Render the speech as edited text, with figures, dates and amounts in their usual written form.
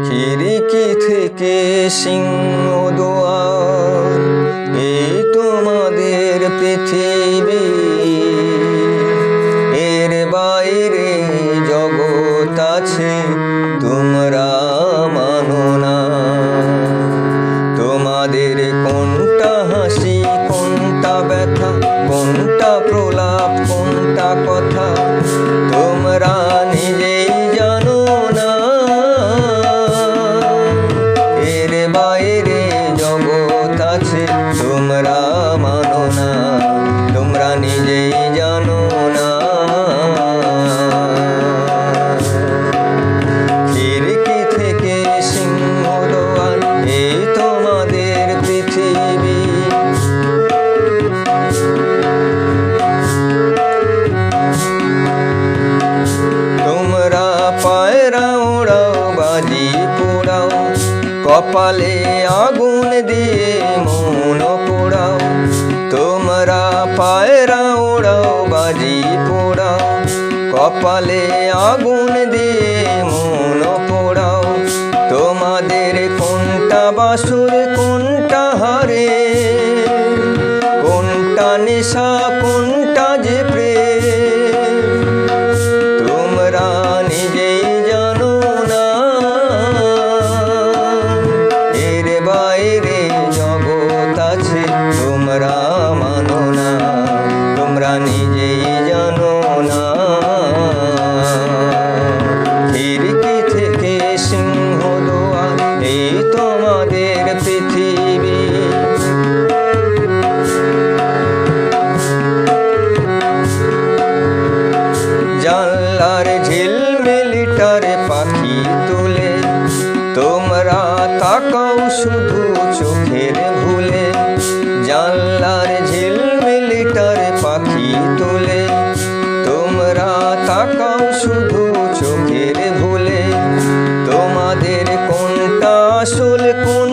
খিড়কি থেকে সিংহদুয়ার, এই তোমাদের পৃথিবী। এর বাইরে জগৎ আছে, তোমরা মানো না। তোমাদের কোনটা হাসি, কোনটা ব্যথা, কোনটা প্রলাপ, কোনটা কথা, তোমরা নিজেই জানো না। এর বাইরে জগৎ আছে, তোমরা মানো না, তোমরা নিজেই জানো না। খিড়কি থেকে সিংহদুয়ার, এই তোমাদের পৃথিবী। তোমরা পায়রা ওড়াও, বাজি পোড়াও, কপালে আগুন দিয়ে মন পোড়াও। তোমরা পায়রা ওড়াও, বাজি পোড়াও, কপালে আগুন দিয়ে মন পোড়াও। তোমাদের কোনটা বাসুর, কোনটা হারে, কোনটা নেশা, কোনটা যে প্রেম, তোমরা নিজেই জানো না। এর বাইরে জগৎ আছে, তোমরা মানো না, তোমরা নিজেই জানো না। খিড়কি থেকে সিংহদুয়ার, এই তোমাদের পৃথিবী। জানলার ঝিলমিলিটারে পাখি তুলে, তোমরা তাকাও শুধু চোখের ভুলে। জানলার ঝিলমিলিটারে পাখি তুলে, তোমরা তাকাও শুধু চোখের ভুলে। তোমাদের কোনটা আসল, কোন